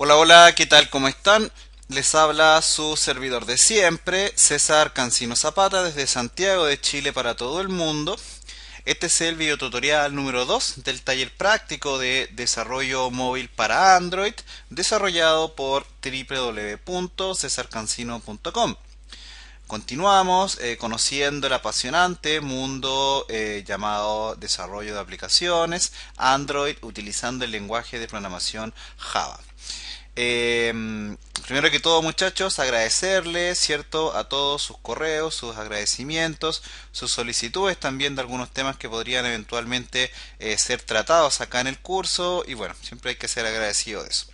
Hola, hola, ¿qué tal? ¿Cómo están? Les habla su servidor de siempre, César Cancino Zapata, desde Santiago de Chile para todo el mundo. Este es el videotutorial número 2 del taller práctico de desarrollo móvil para Android, desarrollado por www.cesarcancino.com. Continuamos conociendo el apasionante mundo llamado desarrollo de aplicaciones Android utilizando el lenguaje de programación Java. Primero que todo, muchachos, agradecerles, ¿cierto?, a todos sus correos, sus agradecimientos, sus solicitudes también de algunos temas que podrían eventualmente ser tratados acá en el curso. Y bueno, siempre hay que ser agradecido de eso.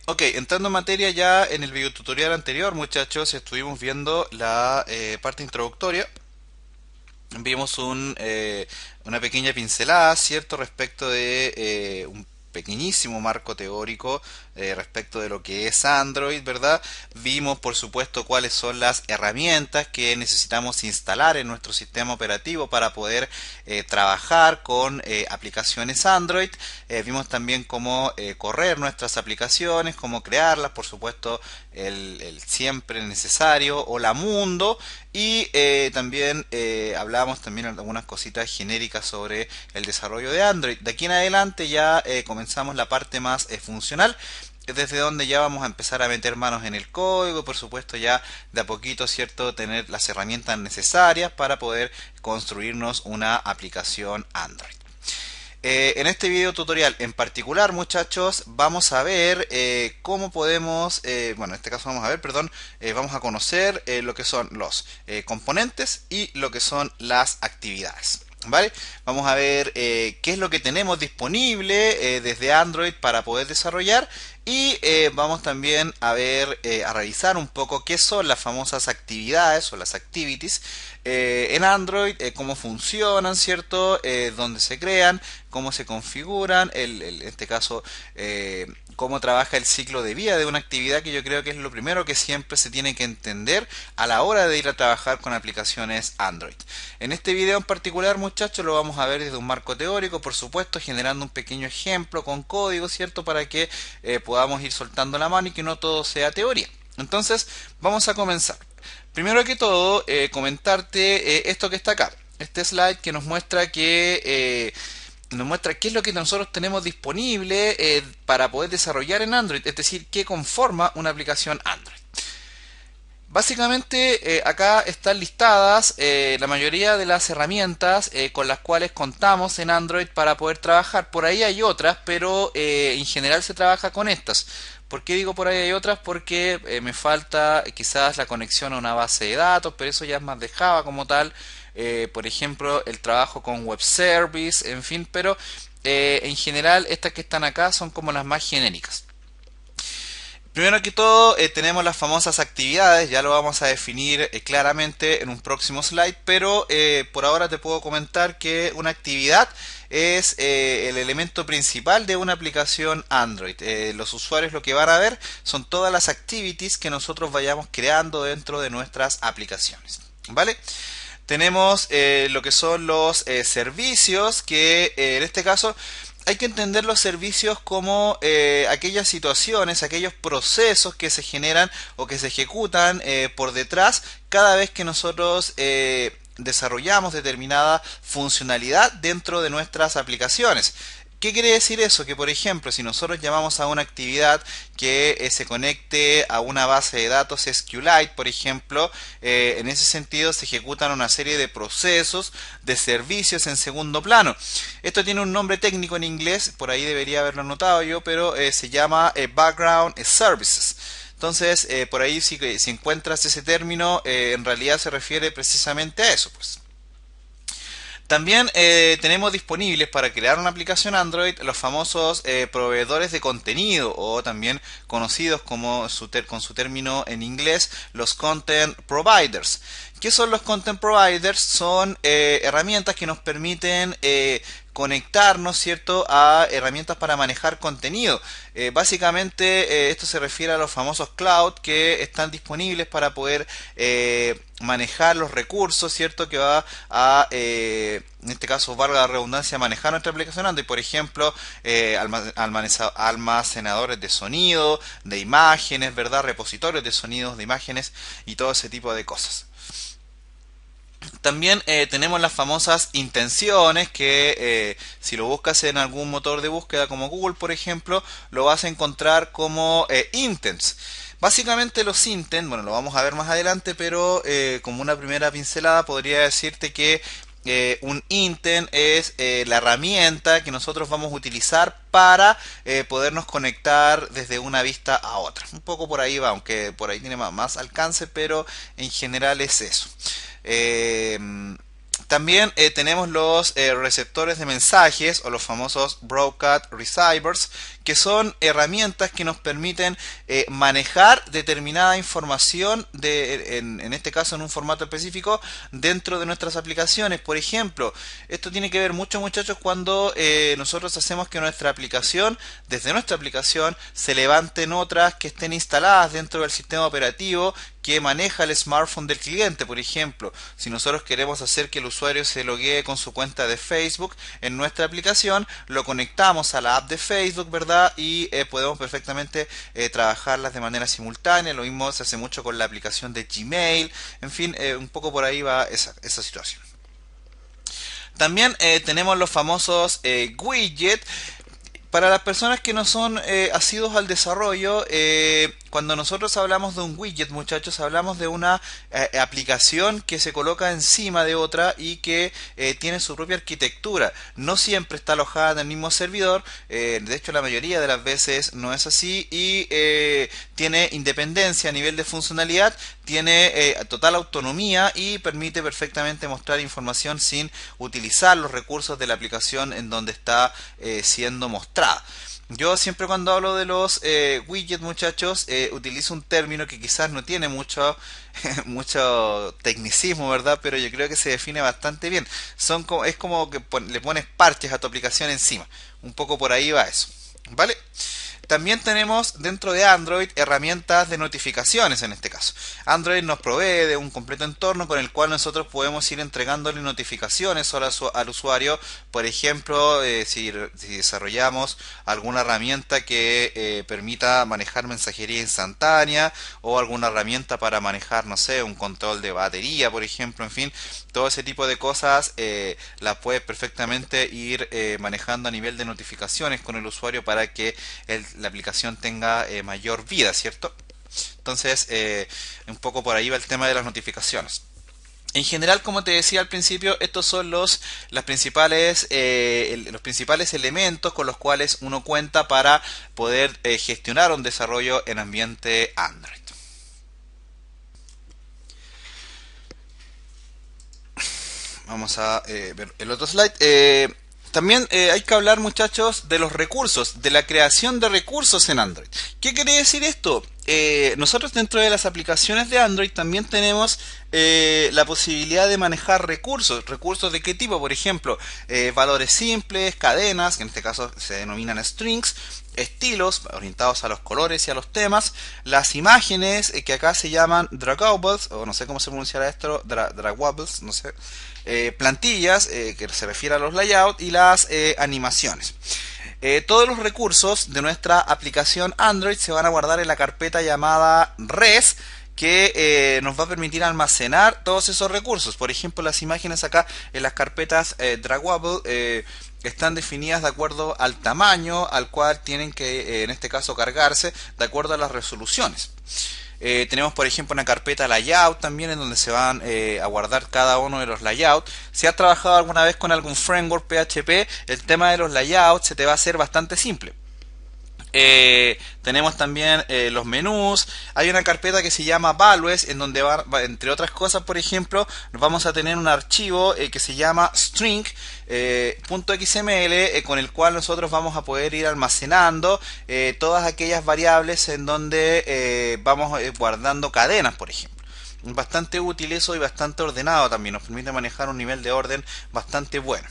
Ok, entrando en materia, ya en el video tutorial anterior, muchachos, estuvimos viendo la parte introductoria. Vimos una pequeña pincelada, ¿cierto?, respecto de un pequeñísimo marco teórico respecto de lo que es Android, ¿verdad? Vimos, por supuesto, cuáles son las herramientas que necesitamos instalar en nuestro sistema operativo para poder trabajar con aplicaciones Android. Vimos también cómo correr nuestras aplicaciones, cómo crearlas, por supuesto, el siempre necesario, Hola Mundo, y también hablamos también algunas cositas genéricas sobre el desarrollo de Android. De aquí en adelante ya comenzamos la parte más funcional, desde donde ya vamos a empezar a meter manos en el código, por supuesto ya de a poquito, ¿cierto?, tener las herramientas necesarias para poder construirnos una aplicación Android. En este video tutorial en particular, muchachos, vamos a ver cómo podemos, bueno, en este caso vamos a ver, perdón, vamos a conocer lo que son los componentes y lo que son las actividades. ¿Vale? Vamos a ver qué es lo que tenemos disponible desde Android para poder desarrollar y vamos también a ver, a revisar un poco qué son las famosas actividades o las activities en Android, cómo funcionan, ¿cierto? Dónde se crean, cómo se configuran, en este caso, cómo trabaja el ciclo de vida de una actividad, que yo creo que es lo primero que siempre se tiene que entender a la hora de ir a trabajar con aplicaciones Android. En este video en particular, muchachos, lo vamos a ver desde un marco teórico, por supuesto, generando un pequeño ejemplo con código, ¿cierto? Para que podamos ir soltando la mano y que no todo sea teoría. Entonces, vamos a comenzar. Primero que todo, comentarte esto que está acá. Este slide que nos muestra qué es lo que nosotros tenemos disponible para poder desarrollar en Android, es decir, qué conforma una aplicación Android. Básicamente acá están listadas la mayoría de las herramientas con las cuales contamos en Android para poder trabajar. Por ahí hay otras, pero en general se trabaja con estas. ¿Por qué digo por ahí hay otras? Porque me falta quizás la conexión a una base de datos, pero eso ya es más de Java como tal. Por ejemplo, el trabajo con web service, en fin, pero en general estas que están acá son como las más genéricas. Primero que todo, tenemos las famosas actividades, ya lo vamos a definir claramente en un próximo slide, pero por ahora te puedo comentar que una actividad es el elemento principal de una aplicación Android. Los usuarios lo que van a ver son todas las activities que nosotros vayamos creando dentro de nuestras aplicaciones. ¿Vale? Tenemos lo que son los servicios, que en este caso hay que entender los servicios como aquellas situaciones, aquellos procesos que se generan o que se ejecutan por detrás cada vez que nosotros desarrollamos determinada funcionalidad dentro de nuestras aplicaciones. ¿Qué quiere decir eso? Que por ejemplo, si nosotros llamamos a una actividad que se conecte a una base de datos SQLite, por ejemplo, en ese sentido se ejecutan una serie de procesos, de servicios en segundo plano. Esto tiene un nombre técnico en inglés, por ahí debería haberlo anotado yo, pero se llama Background Services. Entonces, por ahí si encuentras ese término, en realidad se refiere precisamente a eso, pues. También tenemos disponibles para crear una aplicación Android los famosos proveedores de contenido, o también conocidos como con su término en inglés, los Content Providers. ¿Qué son los Content Providers? Son herramientas que nos permiten conectarnos, ¿cierto?, a herramientas para manejar contenido. Básicamente esto se refiere a los famosos cloud que están disponibles para poder manejar los recursos, ¿cierto? Que va a, en este caso, valga la redundancia, manejar nuestra aplicación Android. Por ejemplo, almacenadores de sonido, de imágenes, ¿verdad? Repositorios de sonidos, de imágenes y todo ese tipo de cosas. También tenemos las famosas intenciones que si lo buscas en algún motor de búsqueda como Google, por ejemplo, lo vas a encontrar como intents. Básicamente los intents, bueno, lo vamos a ver más adelante, pero como una primera pincelada podría decirte que un intent es la herramienta que nosotros vamos a utilizar para podernos conectar desde una vista a otra. Un poco por ahí va, aunque por ahí tiene más alcance, pero en general es eso. Eh, También tenemos los receptores de mensajes o los famosos broadcast receivers, que son herramientas que nos permiten manejar determinada información en este caso en un formato específico dentro de nuestras aplicaciones. Por ejemplo, esto tiene que ver mucho, muchachos, cuando nosotros hacemos que nuestra aplicación, desde nuestra aplicación, se levanten otras que estén instaladas dentro del sistema operativo que maneja el smartphone del cliente. Por ejemplo, si nosotros queremos hacer que el usuario se loguee con su cuenta de Facebook en nuestra aplicación, lo conectamos a la app de Facebook, ¿verdad? Y podemos perfectamente trabajarlas de manera simultánea. Lo mismo se hace mucho con la aplicación de Gmail. En fin, un poco por ahí va esa situación. También tenemos los famosos widgets. Para las personas que no son asiduos al desarrollo, cuando nosotros hablamos de un widget, muchachos, hablamos de una aplicación que se coloca encima de otra y que tiene su propia arquitectura. No siempre está alojada en el mismo servidor, de hecho la mayoría de las veces no es así, y tiene independencia a nivel de funcionalidad, tiene total autonomía y permite perfectamente mostrar información sin utilizar los recursos de la aplicación en donde está siendo mostrada. Yo siempre cuando hablo de los widgets, muchachos, utilizo un término que quizás no tiene mucho mucho tecnicismo, ¿verdad? Pero yo creo que se define bastante bien. Es como que le pones parches a tu aplicación encima. Un poco por ahí va eso, ¿vale? También tenemos dentro de Android herramientas de notificaciones en este caso. Android nos provee de un completo entorno con el cual nosotros podemos ir entregándole notificaciones al usuario. Por ejemplo, si desarrollamos alguna herramienta que permita manejar mensajería instantánea o alguna herramienta para manejar, no sé, un control de batería, por ejemplo, en fin, todo ese tipo de cosas las puedes perfectamente ir manejando a nivel de notificaciones con el usuario para que la aplicación tenga mayor vida, ¿cierto? Entonces, un poco por ahí va el tema de las notificaciones. En general, como te decía al principio, estos son los principales elementos con los cuales uno cuenta para poder gestionar un desarrollo en ambiente Android. Vamos a ver el otro slide. También hay que hablar, muchachos, de los recursos, de la creación de recursos en Android. ¿Qué quiere decir esto? Nosotros dentro de las aplicaciones de Android también tenemos la posibilidad de manejar recursos. ¿Recursos de qué tipo? Por ejemplo, valores simples, cadenas, que en este caso se denominan strings, estilos orientados a los colores y a los temas, las imágenes que acá se llaman dragables, o no sé cómo se pronunciará esto, dragables, no sé, plantillas, que se refiere a los layouts, y las animaciones. Todos los recursos de nuestra aplicación Android se van a guardar en la carpeta llamada res, que nos va a permitir almacenar todos esos recursos. Por ejemplo, las imágenes acá en las carpetas draggable están definidas de acuerdo al tamaño al cual tienen que, en este caso, cargarse de acuerdo a las resoluciones. Tenemos, por ejemplo, una carpeta layout también en donde se van a guardar cada uno de los layouts. Si has trabajado alguna vez con algún framework PHP, el tema de los layouts se te va a hacer bastante simple. Tenemos también los menús. Hay una carpeta que se llama values, en donde entre otras cosas, por ejemplo, vamos a tener un archivo que se llama string.xml, con el cual nosotros vamos a poder ir almacenando todas aquellas variables en donde vamos guardando cadenas, por ejemplo. Bastante útil eso y bastante ordenado también. Nos permite manejar un nivel de orden bastante bueno.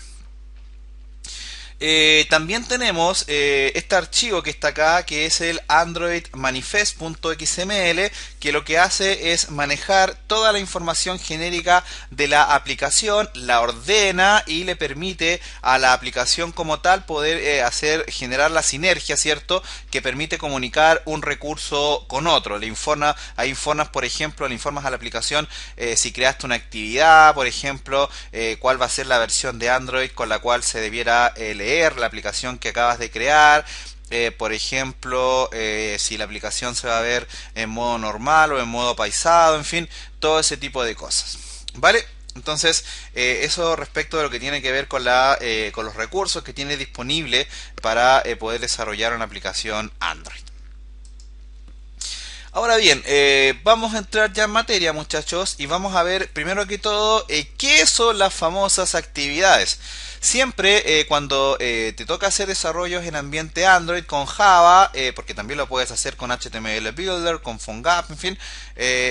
También tenemos este archivo que está acá, que es el Android Manifest.xml, que lo que hace es manejar toda la información genérica de la aplicación, la ordena y le permite a la aplicación como tal poder generar la sinergia, ¿cierto? Que permite comunicar un recurso con otro. Informas, por ejemplo, le informas a la aplicación si creaste una actividad, por ejemplo, cuál va a ser la versión de Android con la cual se debiera leer la aplicación que acabas de crear. Por ejemplo, si la aplicación se va a ver en modo normal o en modo paisado, en fin, todo ese tipo de cosas. ¿Vale? Entonces, eso respecto de lo que tiene que ver con los recursos que tiene disponible para poder desarrollar una aplicación Android. Ahora bien, vamos a entrar ya en materia, muchachos, y vamos a ver primero que todo qué son las famosas actividades. Siempre cuando te toca hacer desarrollos en ambiente Android con Java, porque también lo puedes hacer con HTML Builder, con PhoneGap, en fin,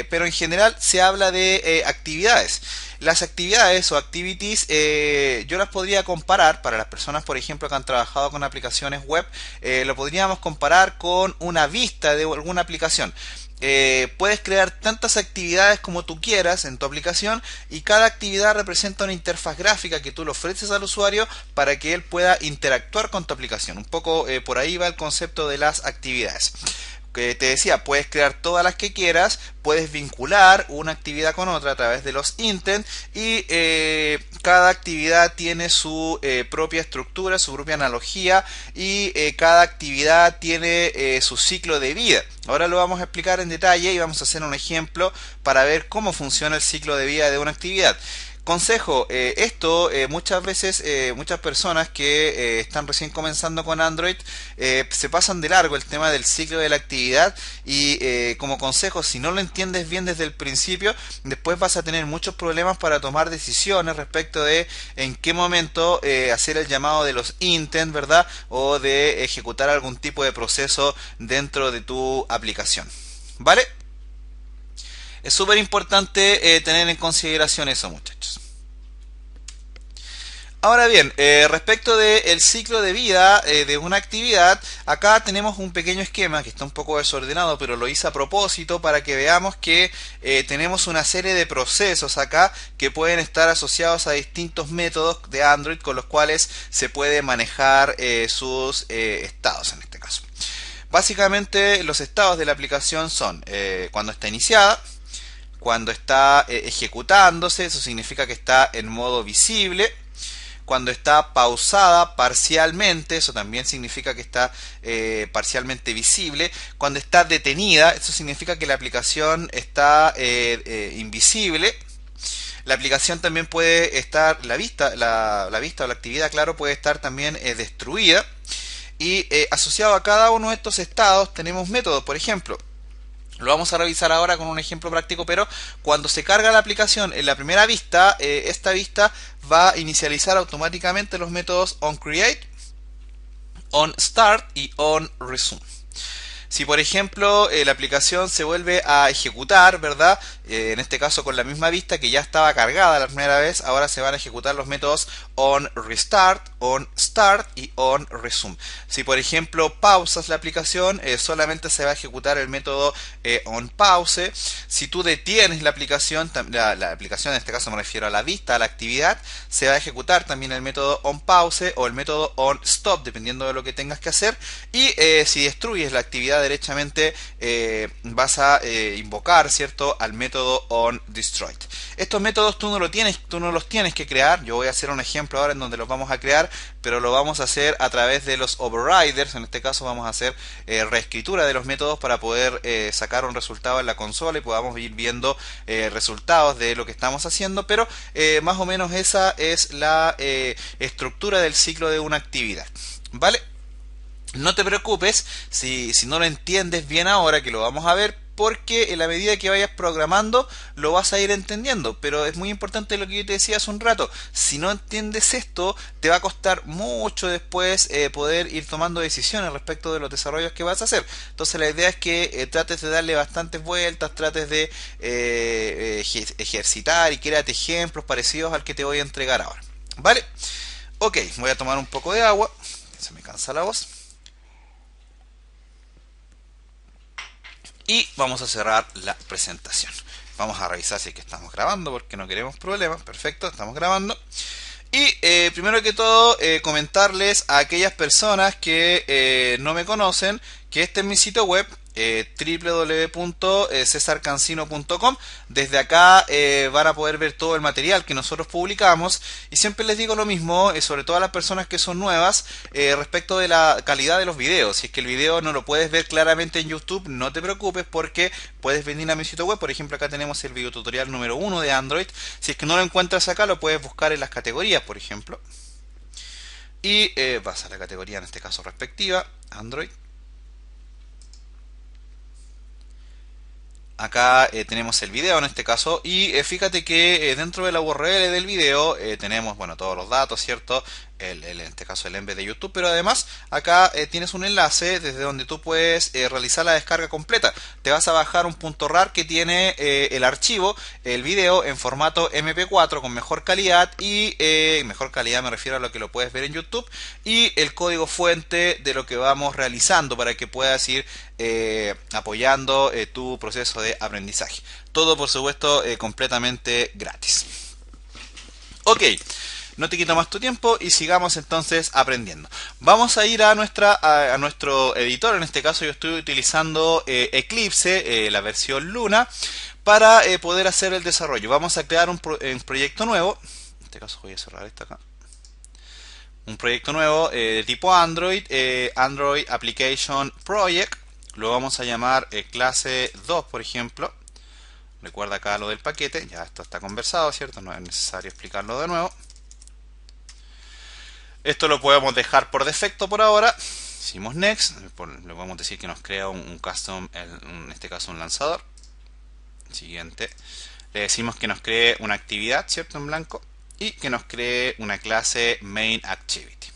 pero en general se habla de actividades. Las actividades o activities yo las podría comparar para las personas, por ejemplo, que han trabajado con aplicaciones web, lo podríamos comparar con una vista de alguna aplicación. Puedes crear tantas actividades como tú quieras en tu aplicación y cada actividad representa una interfaz gráfica que tú le ofreces al usuario para que él pueda interactuar con tu aplicación. Un poco por ahí va el concepto de las actividades. Que te decía, puedes crear todas las que quieras, puedes vincular una actividad con otra a través de los intents y cada actividad tiene su propia estructura, su propia analogía y cada actividad tiene su ciclo de vida. Ahora lo vamos a explicar en detalle y vamos a hacer un ejemplo para ver cómo funciona el ciclo de vida de una actividad. Consejo, muchas veces muchas personas que están recién comenzando con Android se pasan de largo el tema del ciclo de la actividad y como consejo, si no lo entiendes bien desde el principio, después vas a tener muchos problemas para tomar decisiones respecto de en qué momento hacer el llamado de los intents, ¿verdad? O de ejecutar algún tipo de proceso dentro de tu aplicación. ¿Vale? Es súper importante tener en consideración eso, muchachos. Ahora bien, respecto del ciclo de vida de una actividad, acá tenemos un pequeño esquema que está un poco desordenado, pero lo hice a propósito para que veamos que tenemos una serie de procesos acá que pueden estar asociados a distintos métodos de Android con los cuales se puede manejar sus estados en este caso. Básicamente los estados de la aplicación son cuando está iniciada, cuando está ejecutándose, eso significa que está en modo visible. Cuando está pausada parcialmente, eso también significa que está parcialmente visible. Cuando está detenida, eso significa que la aplicación está invisible. La aplicación también puede estar, la vista o la actividad, claro, puede estar también destruida. Y asociado a cada uno de estos estados tenemos métodos, por ejemplo. Lo vamos a revisar ahora con un ejemplo práctico, pero cuando se carga la aplicación en la primera vista, esta vista va a inicializar automáticamente los métodos onCreate, onStart y onResume. Si por ejemplo la aplicación se vuelve a ejecutar, ¿verdad? En este caso con la misma vista que ya estaba cargada la primera vez, ahora se van a ejecutar los métodos onRestart, onStart y onResume. Si por ejemplo pausas la aplicación, solamente se va a ejecutar el método onPause. Si tú detienes la aplicación, la aplicación en este caso me refiero a la vista, a la actividad, se va a ejecutar también el método onPause o el método onStop, dependiendo de lo que tengas que hacer. Y si destruyes la actividad derechamente, vas a invocar, ¿cierto?, al método onDestroy. Estos métodos tú no los tienes que crear. Yo voy a hacer un ejemplo ahora en donde los vamos a crear, pero lo vamos a hacer a través de los overriders. En este caso vamos a hacer reescritura de los métodos para poder sacar un resultado en la consola y podamos ir viendo resultados de lo que estamos haciendo, pero más o menos esa es la estructura del ciclo de una actividad. ¿Vale? No te preocupes si no lo entiendes bien ahora, que lo vamos a ver, porque en la medida que vayas programando lo vas a ir entendiendo. Pero es muy importante lo que yo te decía hace un rato: si no entiendes esto, te va a costar mucho después poder ir tomando decisiones respecto de los desarrollos que vas a hacer. Entonces la idea es que trates de darle bastantes vueltas, trates de ejercitar y créate ejemplos parecidos al que te voy a entregar ahora. ¿Vale? Ok, voy a tomar un poco de agua, se me cansa la voz. Y vamos a cerrar la presentación. Vamos a revisar si es que estamos grabando porque no queremos problemas. Perfecto, estamos grabando. Y primero que todo, comentarles a aquellas personas que no me conocen que este es mi sitio web, www.cesarcancino.com. Desde acá van a poder ver todo el material que nosotros publicamos. Y siempre les digo lo mismo, sobre todo a las personas que son nuevas, respecto de la calidad de los videos. Si es que el video no lo puedes ver claramente en YouTube, no te preocupes porque puedes venir a mi sitio web. Por ejemplo, acá tenemos el video tutorial número 1 de Android. Si es que no lo encuentras acá, lo puedes buscar en las categorías, por ejemplo. Y vas a la categoría, en este caso respectiva, Android. Acá tenemos el video en este caso y fíjate que dentro de la URL del video tenemos, bueno, todos los datos, ¿cierto? En este caso el embed de YouTube, pero además acá tienes un enlace desde donde tú puedes realizar la descarga completa. Te vas a bajar un .rar que tiene el archivo, el video en formato MP4 con mejor calidad y mejor calidad me refiero a lo que lo puedes ver en YouTube y el código fuente de lo que vamos realizando para que puedas ir apoyando tu proceso de aprendizaje. Todo por supuesto completamente gratis. Ok. No te quito más tu tiempo y sigamos entonces aprendiendo. Vamos a ir a nuestro editor. En este caso yo estoy utilizando Eclipse, la versión Luna, para poder hacer el desarrollo. Vamos a crear un proyecto nuevo. En este caso voy a cerrar esto acá. Un proyecto nuevo de tipo Android, Android Application Project. Lo vamos a llamar clase 2, por ejemplo. Recuerda acá lo del paquete. Ya esto está conversado, ¿cierto? No es necesario explicarlo de nuevo. Esto lo podemos dejar por defecto por ahora. Hicimos next. Le podemos decir que nos crea un custom, en este caso un lanzador. Siguiente. Le decimos que nos cree una actividad, ¿cierto? En blanco. Y que nos cree una clase main activity.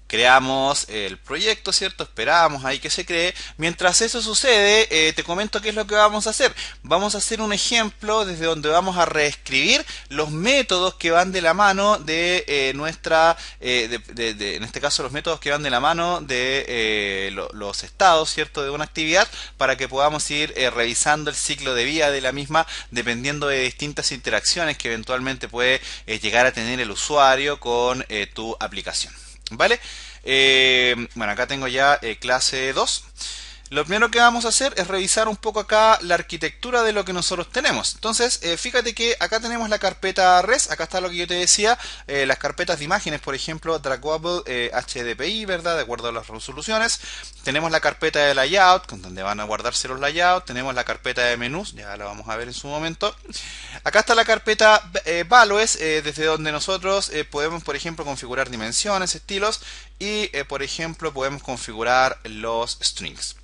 Creamos el proyecto, ¿cierto? Esperamos ahí que se cree. Mientras eso sucede, te comento qué es lo que vamos a hacer. Vamos a hacer un ejemplo desde donde vamos a reescribir los métodos que van de la mano de en este caso los métodos que van de la mano de los estados, ¿cierto? De una actividad para que podamos ir revisando el ciclo de vida de la misma dependiendo de distintas interacciones que eventualmente puede llegar a tener el usuario con tu aplicación. ¿Vale? Bueno, acá tengo ya clase 2. Lo primero que vamos a hacer es revisar un poco acá la arquitectura de lo que nosotros tenemos. Entonces, fíjate que acá tenemos la carpeta res, acá está lo que yo te decía, las carpetas de imágenes, por ejemplo, Draggable HDPI, ¿verdad? De acuerdo a las resoluciones. Tenemos la carpeta de layout, con donde van a guardarse los layouts. Tenemos la carpeta de menús, ya la vamos a ver en su momento. Acá está la carpeta values, desde donde nosotros podemos, por ejemplo, configurar dimensiones, estilos y, por ejemplo, podemos configurar los strings.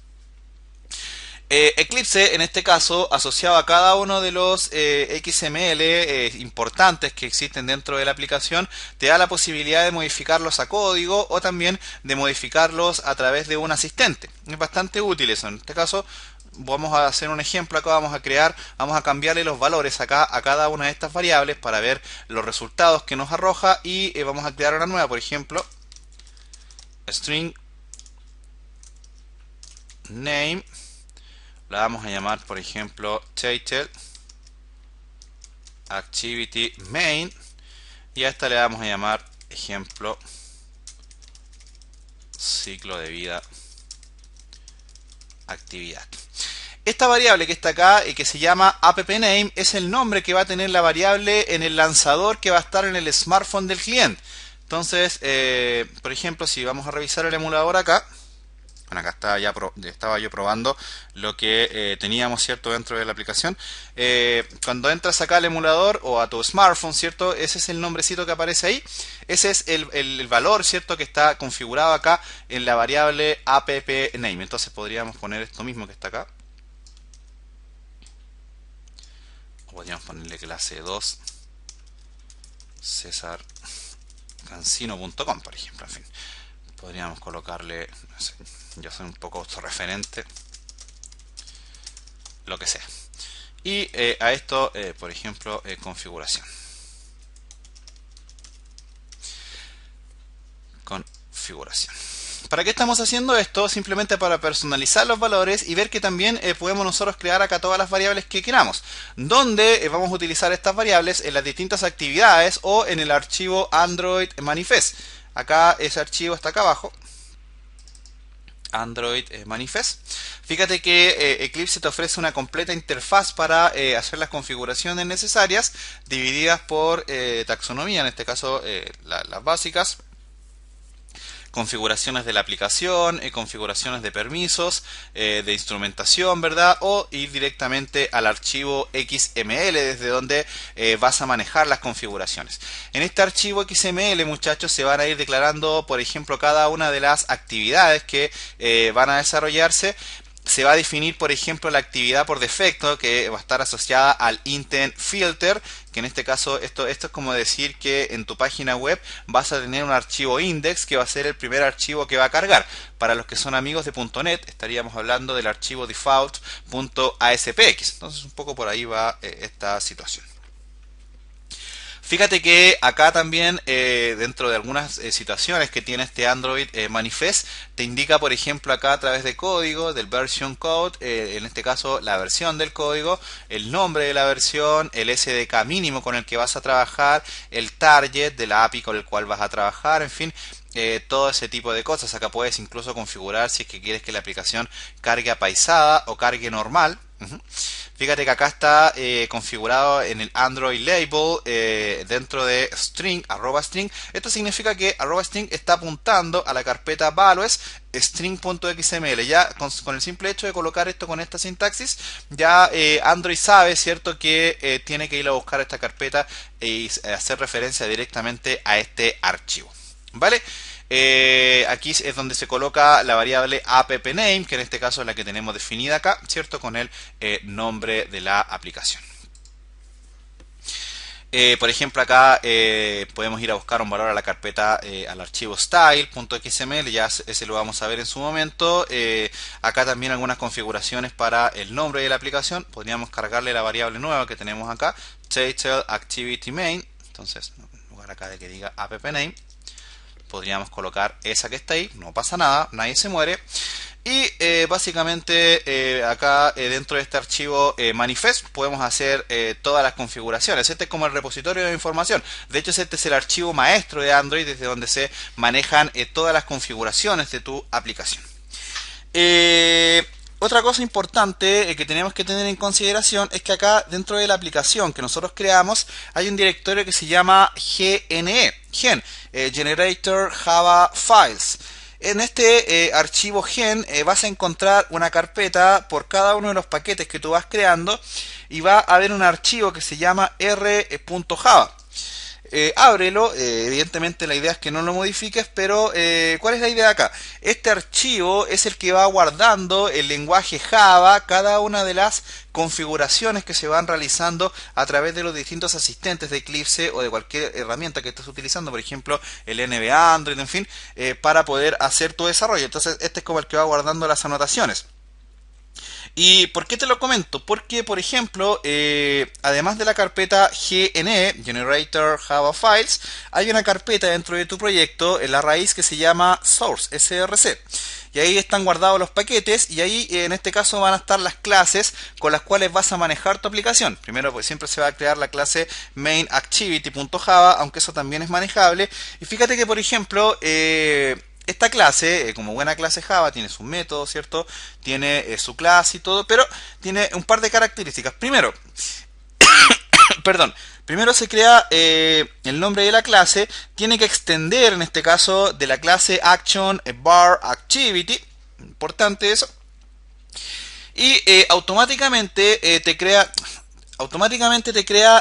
Eclipse, en este caso, asociado a cada uno de los XML importantes que existen dentro de la aplicación, te da la posibilidad de modificarlos a código o también de modificarlos a través de un asistente. Es bastante útil eso. En este caso, vamos a hacer un ejemplo acá, vamos a cambiarle los valores acá a cada una de estas variables para ver los resultados que nos arroja y vamos a crear una nueva, por ejemplo, string name. La vamos a llamar, por ejemplo, title activity main y a esta le vamos a llamar ejemplo ciclo de vida actividad. Esta variable que está acá y que se llama appname es el nombre que va a tener la variable en el lanzador que va a estar en el smartphone del cliente. Entonces, por ejemplo, si vamos a revisar el emulador acá, bueno, acá estaba yo probando lo que teníamos, ¿cierto? Dentro de la aplicación. Cuando entras acá al emulador o a tu smartphone, ¿cierto? Ese es el nombrecito que aparece ahí. Ese es el valor, ¿cierto? Que está configurado acá en la variable appname. Entonces podríamos poner esto mismo que está acá. O podríamos ponerle clase 2 cesarcancino.com, por ejemplo. En fin, podríamos colocarle, no sé, yo soy un poco autorreferente, lo que sea. Y a esto, por ejemplo, configuración. configuración. ¿Para qué estamos haciendo esto? Simplemente para personalizar los valores y ver que también podemos nosotros crear acá todas las variables que queramos. ¿Dónde vamos a utilizar estas variables? En las distintas actividades o en el archivo Android Manifest. Acá ese archivo está acá abajo. Android Manifest. Fíjate que Eclipse te ofrece una completa interfaz para hacer las configuraciones necesarias, divididas por taxonomía, en este caso las básicas, configuraciones de la aplicación, configuraciones de permisos, de instrumentación, ¿verdad? O ir directamente al archivo XML desde donde vas a manejar las configuraciones. En este archivo XML, muchachos, se van a ir declarando, por ejemplo, cada una de las actividades que van a desarrollarse. Se va a definir, por ejemplo, la actividad por defecto que va a estar asociada al intent filter, que en este caso esto es como decir que en tu página web vas a tener un archivo index que va a ser el primer archivo que va a cargar. Para los que son amigos de .NET estaríamos hablando del archivo default.aspx. Entonces un poco por ahí va esta situación. Fíjate que acá también, dentro de algunas situaciones que tiene este Android Manifest, te indica, por ejemplo, acá a través de código, del version code, en este caso la versión del código, el nombre de la versión, el SDK mínimo con el que vas a trabajar, el target de la API con el cual vas a trabajar, en fin. Todo ese tipo de cosas. Acá puedes incluso configurar si es que quieres que la aplicación cargue apaisada o cargue normal. Fíjate que acá está configurado en el Android label dentro de string, @string. Esto significa que @string está apuntando a la carpeta values string.xml. Ya con el simple hecho de colocar esto con esta sintaxis, ya Android sabe, ¿cierto?, que tiene que ir a buscar esta carpeta y hacer referencia directamente a este archivo. ¿Vale? Aquí es donde se coloca la variable appName, que en este caso es la que tenemos definida acá, ¿cierto?, con el nombre de la aplicación. Por ejemplo, acá podemos ir a buscar un valor a la carpeta, al archivo style.xml, ya ese lo vamos a ver en su momento. Acá también algunas configuraciones para el nombre de la aplicación. Podríamos cargarle la variable nueva que tenemos acá, title activity main. Entonces, en lugar acá de que diga appName, podríamos colocar esa que está ahí, no pasa nada, nadie se muere. Y básicamente acá dentro de este archivo manifest podemos hacer todas las configuraciones. Este es como el repositorio de información. De hecho, este es el archivo maestro de Android desde donde se manejan todas las configuraciones de tu aplicación. Otra cosa importante que tenemos que tener en consideración es que acá dentro de la aplicación que nosotros creamos hay un directorio que se llama GNE, Generator Java Files. En este archivo gen vas a encontrar una carpeta por cada uno de los paquetes que tú vas creando y va a haber un archivo que se llama r.java. Ábrelo, evidentemente la idea es que no lo modifiques, pero ¿cuál es la idea acá? Este archivo es el que va guardando el lenguaje Java, cada una de las configuraciones que se van realizando a través de los distintos asistentes de Eclipse o de cualquier herramienta que estés utilizando, por ejemplo el NBA, Android, en fin, para poder hacer tu desarrollo. Entonces este es como el que va guardando las anotaciones. ¿Y por qué te lo comento? Porque, por ejemplo, además de la carpeta GNE, Generator Java Files, hay una carpeta dentro de tu proyecto en la raíz que se llama Source, SRC. Y ahí están guardados los paquetes y ahí en este caso van a estar las clases con las cuales vas a manejar tu aplicación. Primero, pues siempre se va a crear la clase mainActivity.java, aunque eso también es manejable. Y fíjate que, por ejemplo, esta clase, como buena clase Java, tiene su método, ¿cierto? Tiene su clase y todo, pero tiene un par de características. Primero, primero se crea el nombre de la clase, tiene que extender, en este caso, de la clase action bar activity, importante eso, y automáticamente te crea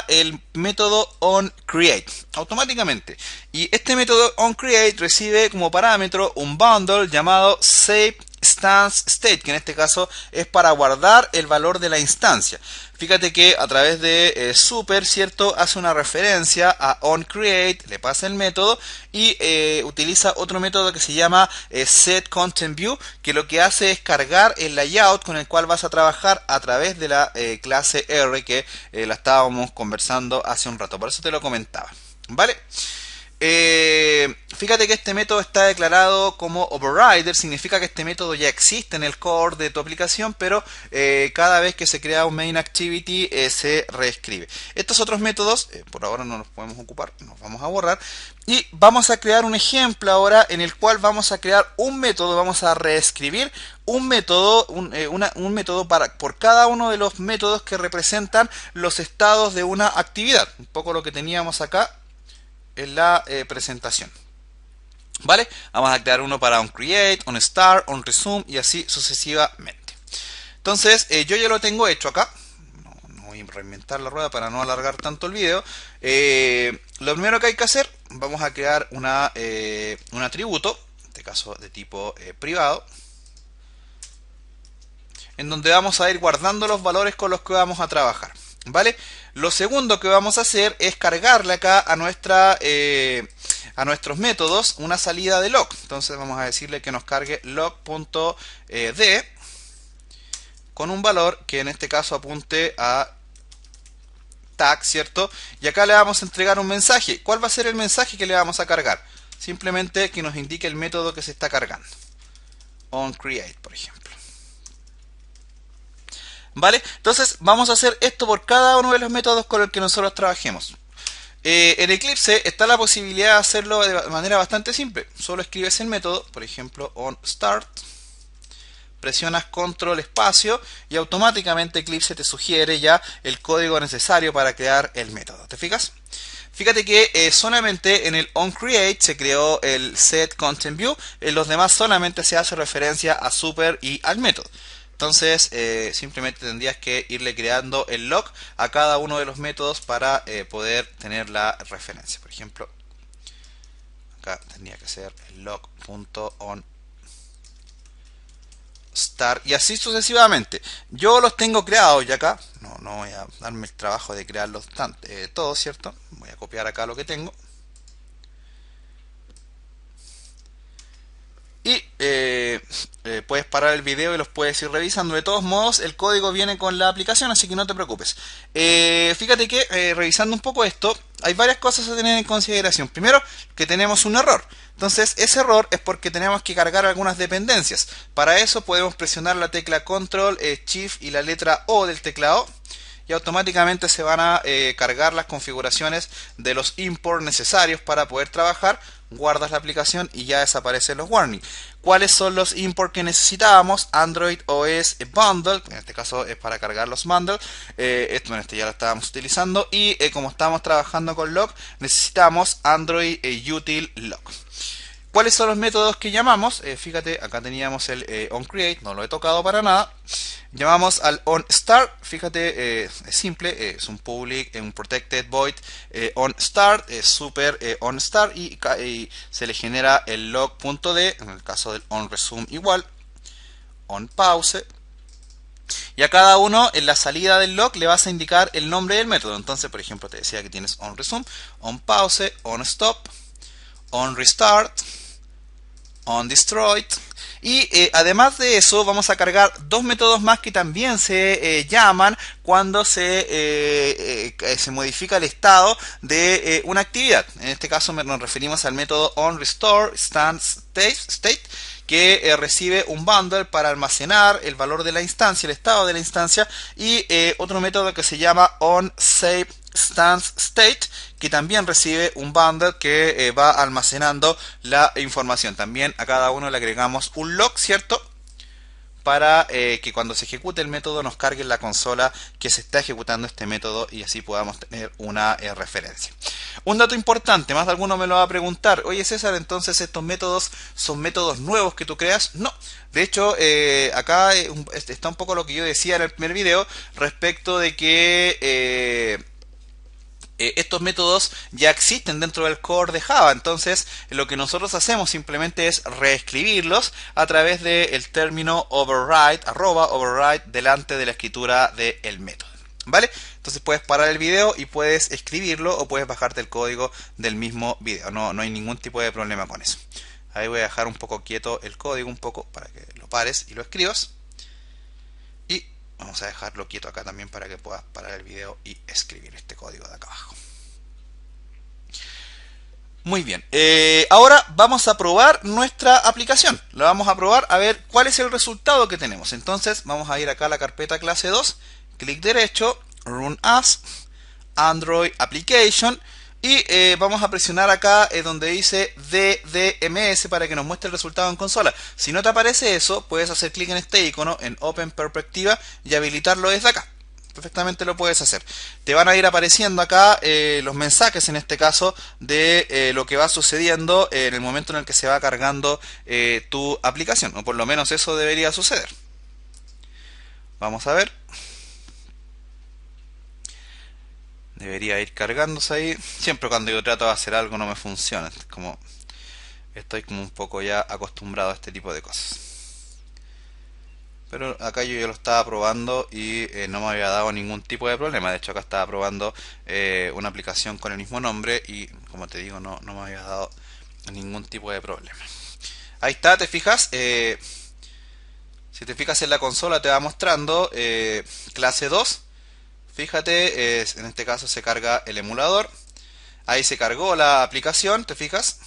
el método onCreate, automáticamente. Y este método onCreate recibe como parámetro un bundle llamado SaveInstanceState, que en este caso es para guardar el valor de la instancia. Fíjate que a través de super, ¿cierto?, hace una referencia a onCreate, le pasa el método y utiliza otro método que se llama setContentView, que lo que hace es cargar el layout con el cual vas a trabajar a través de la clase R, que la estábamos conversando hace un rato, por eso te lo comentaba, ¿vale? Fíjate que este método está declarado como overrider, significa que este método ya existe en el core de tu aplicación, pero cada vez que se crea un main activity se reescribe. Estos otros métodos, por ahora no los podemos ocupar, nos vamos a borrar. Y vamos a crear un ejemplo ahora en el cual vamos a crear un método, vamos a reescribir un método, un método por cada uno de los métodos que representan los estados de una actividad. Un poco lo que teníamos acá en la presentación. ¿Vale? Vamos a crear uno para onCreate, onStart, onResume y así sucesivamente. Entonces, yo ya lo tengo hecho acá. No voy a reinventar la rueda para no alargar tanto el video. Lo primero que hay que hacer, vamos a crear un atributo, en este caso de tipo privado, en donde vamos a ir guardando los valores con los que vamos a trabajar. ¿Vale? Lo segundo que vamos a hacer es cargarle acá a nuestros métodos una salida de log. Entonces vamos a decirle que nos cargue log.d con un valor que en este caso apunte a tag, ¿cierto? Y acá le vamos a entregar un mensaje. ¿Cuál va a ser el mensaje que le vamos a cargar? Simplemente que nos indique el método que se está cargando. OnCreate, por ejemplo. ¿Vale? Entonces vamos a hacer esto por cada uno de los métodos con el que nosotros trabajemos. En Eclipse está la posibilidad de hacerlo de manera bastante simple. Solo escribes el método, por ejemplo, onStart, presionas control espacio y automáticamente Eclipse te sugiere ya el código necesario para crear el método. ¿Te fijas? Fíjate que solamente en el onCreate se creó el setContentView, en los demás solamente se hace referencia a super y al método. Entonces simplemente tendrías que irle creando el log a cada uno de los métodos para poder tener la referencia. Por ejemplo, acá tendría que ser el log.onStart y así sucesivamente. Yo los tengo creados ya acá. No voy a darme el trabajo de crearlos todos, ¿cierto? Voy a copiar acá lo que tengo. Y puedes parar el video y los puedes ir revisando. De todos modos, el código viene con la aplicación, así que no te preocupes. Fíjate que revisando un poco esto, hay varias cosas a tener en consideración. Primero, que tenemos un error. Entonces, ese error es porque tenemos que cargar algunas dependencias. Para eso podemos presionar la tecla Control, Shift y la letra O del teclado. Y automáticamente se van a cargar las configuraciones de los imports necesarios para poder trabajar. Guardas la aplicación y ya desaparecen los warnings. ¿Cuáles son los imports que necesitábamos? Android OS Bundle, en este caso es para cargar los bundles. Esto ya lo estábamos utilizando. Y como estamos trabajando con log, necesitamos Android Util Log. ¿Cuáles son los métodos que llamamos? Fíjate, acá teníamos el onCreate, no lo he tocado para nada. Llamamos al onStart, fíjate, es simple, es un public, un protected void onStart, super onStart y se le genera el log.d, en el caso del onResume igual, onPause. Y a cada uno en la salida del log le vas a indicar el nombre del método. Entonces, por ejemplo, te decía que tienes onResume, onPause, onStop, onRestart, onDestroyed. Y además de eso vamos a cargar dos métodos más que también se llaman cuando se modifica el estado de una actividad. En este caso nos referimos al método onRestoreState, que recibe un bundle para almacenar el valor de la instancia, el estado de la instancia, y otro método que se llama onSaveState, que también recibe un bundle que va almacenando la información. También a cada uno le agregamos un log, ¿cierto? Para que cuando se ejecute el método nos cargue en la consola que se está ejecutando este método y así podamos tener una referencia. Un dato importante, más de alguno me lo va a preguntar: oye César, entonces estos métodos son métodos nuevos que tú creas. No, de hecho acá está un poco lo que yo decía en el primer video respecto de que estos métodos ya existen dentro del core de Java. Entonces lo que nosotros hacemos simplemente es reescribirlos a través del término override, override delante de la escritura del método. ¿Vale? Entonces puedes parar el video y puedes escribirlo o puedes bajarte el código del mismo video. No hay ningún tipo de problema con eso. Ahí voy a dejar un poco quieto el código un poco para que lo pares y lo escribas. Y vamos a dejarlo quieto acá también para que puedas parar el video y escribir este código de acá abajo. Muy bien. Ahora vamos a probar nuestra aplicación. La vamos a probar a ver cuál es el resultado que tenemos. Entonces vamos a ir acá a la carpeta clase 2, clic derecho, Run As, Android Application. Y vamos a presionar acá donde dice DDMS para que nos muestre el resultado en consola. Si no te aparece eso, puedes hacer clic en este icono, en Open Perspectiva, y habilitarlo desde acá. Perfectamente lo puedes hacer. Te van a ir apareciendo acá los mensajes, en este caso, de lo que va sucediendo en el momento en el que se va cargando tu aplicación. O por lo menos eso debería suceder. Vamos a ver. Debería ir cargándose ahí. Siempre cuando yo trato de hacer algo no me funciona. Estoy como un poco ya acostumbrado a este tipo de cosas. Pero acá yo ya lo estaba probando y no me había dado ningún tipo de problema. De hecho acá estaba probando una aplicación con el mismo nombre y como te digo no me había dado ningún tipo de problema. Ahí está, ¿te fijas? Si te fijas en la consola te va mostrando clase 2. Fíjate, en este caso se carga el emulador. Ahí se cargó la aplicación, ¿te fijas?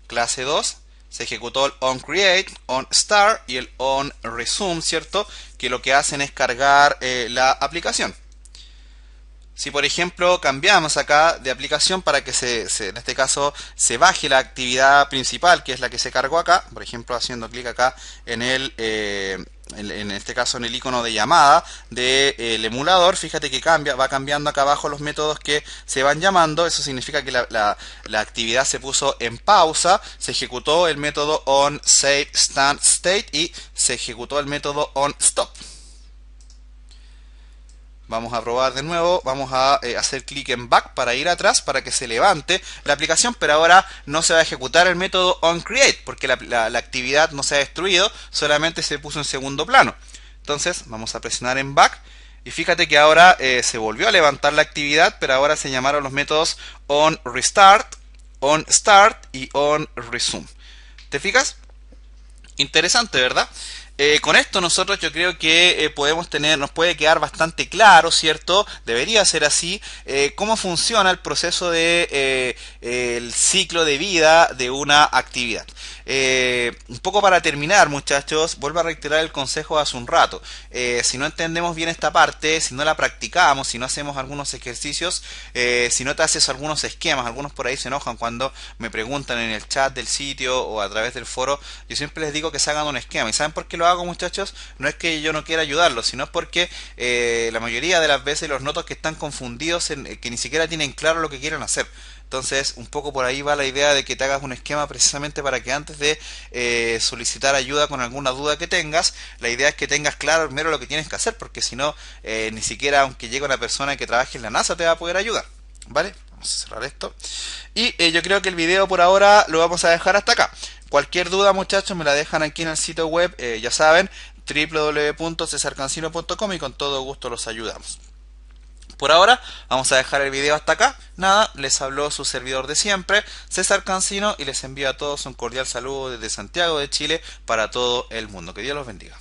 Clase 2. Se ejecutó el onCreate, onStart y el onResume, ¿cierto? Que lo que hacen es cargar la aplicación. Si por ejemplo cambiamos acá de aplicación para que en este caso se baje la actividad principal, que es la que se cargó acá, por ejemplo haciendo clic acá en en este caso en el icono de llamada del emulador, fíjate que va cambiando acá abajo los métodos que se van llamando. Eso significa que la actividad se puso en pausa, se ejecutó el método onSaveStandState y se ejecutó el método onStop. Vamos a probar de nuevo, vamos a hacer clic en Back para ir atrás, para que se levante la aplicación, pero ahora no se va a ejecutar el método onCreate, porque la actividad no se ha destruido, solamente se puso en segundo plano. Entonces vamos a presionar en Back, y fíjate que ahora se volvió a levantar la actividad, pero ahora se llamaron los métodos onRestart, onStart y onResume. ¿Te fijas? Interesante, ¿verdad? Con esto nosotros yo creo que nos puede quedar bastante claro, ¿cierto? Debería ser así, cómo funciona el proceso de el ciclo de vida de una actividad. Un poco para terminar, muchachos, vuelvo a reiterar el consejo de hace un rato. Si no entendemos bien esta parte, si no la practicamos, si no hacemos algunos ejercicios, si no te haces algunos esquemas, algunos por ahí se enojan cuando me preguntan en el chat del sitio o a través del foro, yo siempre les digo que se hagan un esquema. ¿Y saben por qué lo hago, muchachos? No es que yo no quiera ayudarlos, sino porque la mayoría de las veces los noto que están confundidos, que ni siquiera tienen claro lo que quieren hacer. Entonces, un poco por ahí va la idea de que te hagas un esquema precisamente para que antes de solicitar ayuda con alguna duda que tengas, la idea es que tengas claro primero lo que tienes que hacer, porque si no, ni siquiera aunque llegue una persona que trabaje en la NASA te va a poder ayudar. ¿Vale? Vamos a cerrar esto. Y yo creo que el video por ahora lo vamos a dejar hasta acá. Cualquier duda, muchachos, me la dejan aquí en el sitio web, ya saben, www.cesarcancino.com, y con todo gusto los ayudamos. Por ahora vamos a dejar el video hasta acá. Nada, les habló su servidor de siempre, César Cancino, y les envío a todos un cordial saludo desde Santiago de Chile para todo el mundo. Que Dios los bendiga.